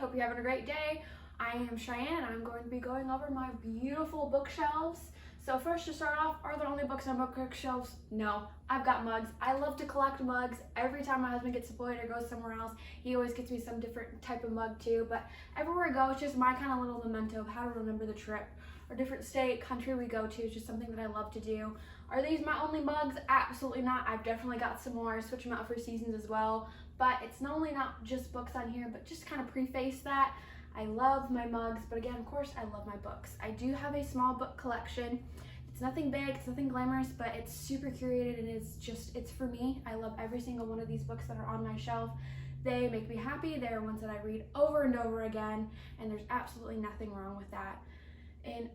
Hope you're having a great day. I am Cheyenne and I'm going to be going over my beautiful bookshelves. So first, to start off, are there only books on bookshelves? No, I've got mugs. I love to collect mugs. Every time my husband gets deployed or goes somewhere else, he always gets me some different type of mug too. But everywhere I go, it's just my kind of little memento of how to remember the trip or different state, country we go to. It's just something that I love to do. Are these my only mugs? Absolutely not. I've definitely got some more. I switch them out for seasons as well. But it's not only not just books on here, but just kind of preface that. I love my mugs, but again, of course, I love my books. I do have a small book collection. It's nothing big, it's nothing glamorous, but it's super curated and it's for me. I love every single one of these books that are on my shelf. They make me happy. They're ones that I read over and over again, and there's absolutely nothing wrong with that. And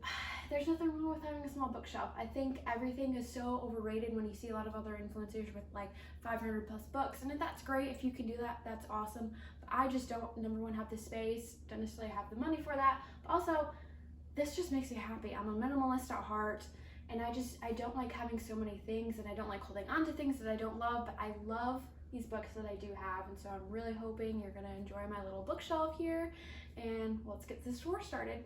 there's nothing wrong with having a small bookshelf. I think everything is so overrated when you see a lot of other influencers with like 500 plus books, and if that's great, if you can do that, that's awesome. But I just don't, number one, have the space, don't necessarily have the money for that, but also this just makes me happy. I'm a minimalist at heart, and I don't like having so many things, and I don't like holding on to things that I don't love, but I love these books that I do have, and so I'm really hoping you're gonna enjoy my little bookshelf here, and let's get this tour started.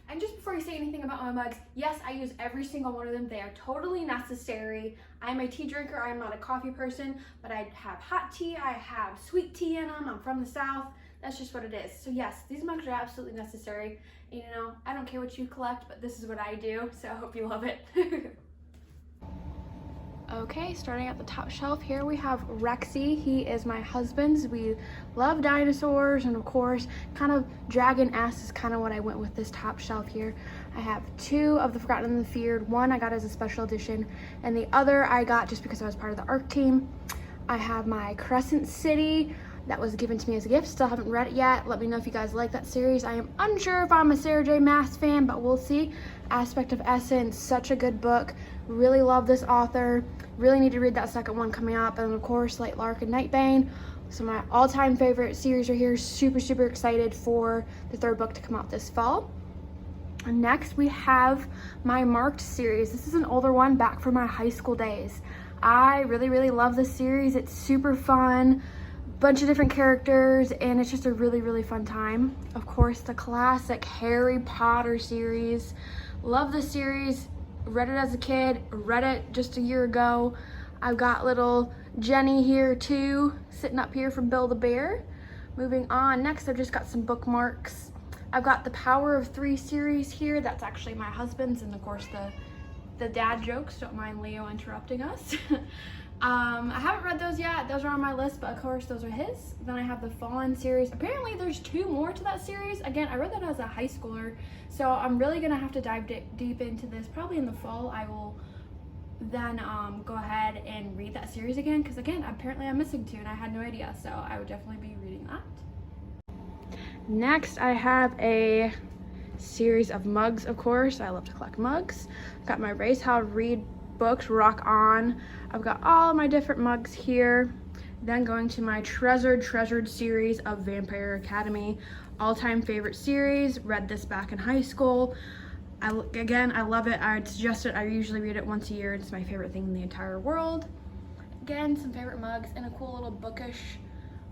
And just before you say anything about my mugs, yes, I use every single one of them. They are totally necessary. I'm a tea drinker. I'm not a coffee person, but I have hot tea. I have sweet tea in them. I'm from the South. That's just what it is. So yes, these mugs are absolutely necessary. And, you know, I don't care what you collect, but this is what I do. So I hope you love it. Okay, starting at the top shelf here, we have Rexy. He is my husband's. We love dinosaurs, and of course, kind of dragon-esque is kind of what I went with this top shelf here. I have two of the Forgotten and the Feared. One I got as a special edition, and the other I got just because I was part of the ARC team. I have my Crescent City that was given to me as a gift. Still haven't read it yet. Let me know if you guys like that series. I am unsure if I'm a Sarah J. Maas fan, but we'll see. Aspect of Essence, such a good book. Really love this author. Really need to read that second one coming up. And of course, Light Lark and Nightbane. So my all-time favorite series are here. Super, super excited for the third book to come out this fall. And next we have my Marked series. This is an older one back from my high school days. I really, really love this series. It's super fun. Bunch of different characters, and it's just a really, really fun time. Of course, the classic Harry Potter series. Love this series. Read it as a kid, read it just a year ago. I've got little Jenny here too, sitting up here from Build-A-Bear. Moving on, next I've just got some bookmarks. I've got the Power of Three series here. That's actually my husband's, and of course the dad jokes. Don't mind Leo interrupting us. I haven't read those yet. Those are on my list, but of course those are his. Then I have the Fallen series. Apparently there's two more to that series. Again, I read that as a high schooler, so I'm really gonna have to dive deep into this. Probably in the fall I will then go ahead and read that series again, because again, apparently I'm missing two and I had no idea, so I would definitely be reading that. Next I have a series of mugs, of course. I love to collect mugs. Got my Race How to Read books, Rock On. I've got all of my different mugs here. Then going to my treasured series of Vampire Academy. All-time favorite series. Read this back in high school. I love it. I'd suggest it. I usually read it once a year. It's my favorite thing in the entire world. Again, some favorite mugs and a cool little bookish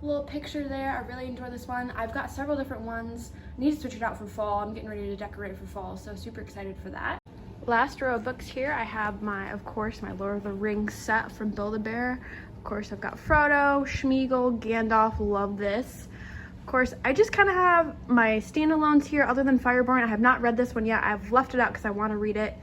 little picture there. I really enjoy this one. I've got several different ones. I need to switch it out for fall. I'm getting ready to decorate for fall, so super excited for that. Last row of books here, I have of course, my Lord of the Rings set from Build-A-Bear. Of course, I've got Frodo, Smeagol, Gandalf, love this. Of course, I just kind of have my standalones here other than Fireborn. I have not read this one yet. I've left it out because I want to read it.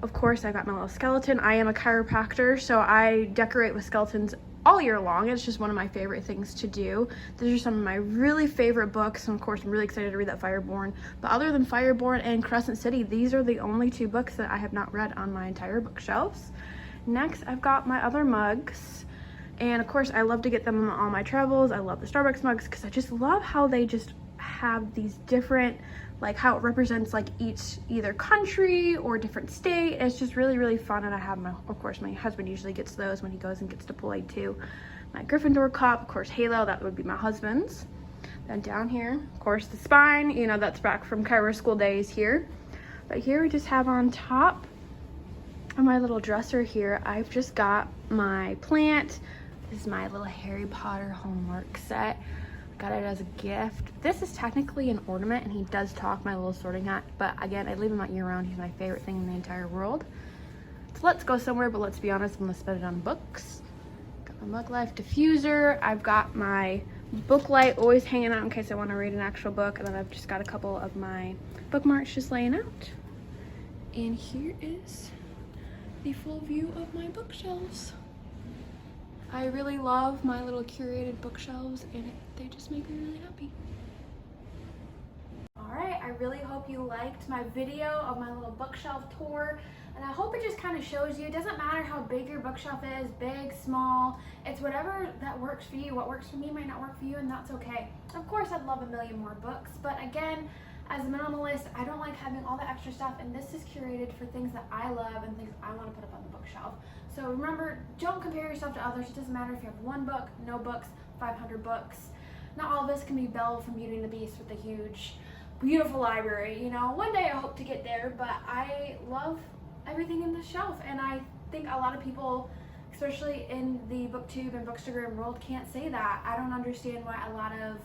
Of course, I got my little skeleton. I am a chiropractor, so I decorate with skeletons all year long. It's just one of my favorite things to do. These are some of my really favorite books, and of course I'm really excited to read that Fireborn. But other than Fireborn and Crescent City, these are the only two books that I have not read on my entire bookshelves. Next, I've got my other mugs, and of course I love to get them on all my travels. I love the Starbucks mugs because I just love how they just have these different, like how it represents like each either country or different state. It's just really, really fun. And I have of course my husband usually gets those when he goes and gets deployed too. My Gryffindor cup, of course Halo, that would be my husband's. Then down here, of course the spine, you know, that's back from Cairo school days here. But here we just have on top of my little dresser here, I've just got my plant. This is my little Harry Potter homework set. Got it as a gift. This is technically an ornament, and he does talk, my little sorting hat, but again, I leave him out year round. He's my favorite thing in the entire world. So let's go somewhere, but let's be honest, I'm gonna spend it on books. Got my Mug Life diffuser. I've got my book light always hanging out in case I want to read an actual book, and then I've just got a couple of my bookmarks just laying out. And here is the full view of my bookshelves. I really love my little curated bookshelves, and they just make me really happy. Alright, I really hope you liked my video of my little bookshelf tour, and I hope it just kind of shows you, it doesn't matter how big your bookshelf is, big, small, it's whatever that works for you. What works for me might not work for you, and that's okay. Of course, I'd love a million more books, but again, as a minimalist, I don't like having all the extra stuff, and this is curated for things that I love and things I want to put up on the bookshelf. So remember, don't compare yourself to others. It doesn't matter if you have one book, no books, 500 books. Not all of us can be Belle from Beauty and the Beast with a huge, beautiful library. You know, one day I hope to get there, but I love everything in this shelf, and I think a lot of people, especially in the booktube and bookstagram world, can't say that. I don't understand why a lot of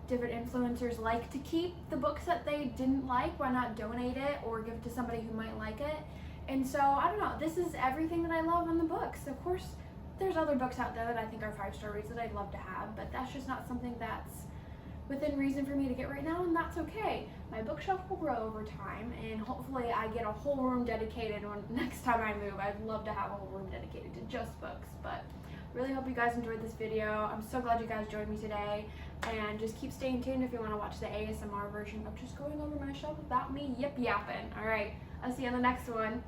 different influencers like to keep the books that they didn't like. Why not donate it or give it to somebody who might like it? And so, I don't know, this is everything that I love on the books. Of course, there's other books out there that I think are 5-star reads that I'd love to have, but that's just not something that's within reason for me to get right now, and that's okay. My bookshelf will grow over time, and hopefully I get a whole room dedicated when next time I move. I'd love to have a whole room dedicated to just books, but really hope you guys enjoyed this video. I'm so glad you guys joined me today, and just keep staying tuned if you want to watch the ASMR version of just going over my shelf without me yip-yapping. All right, I'll see you on the next one.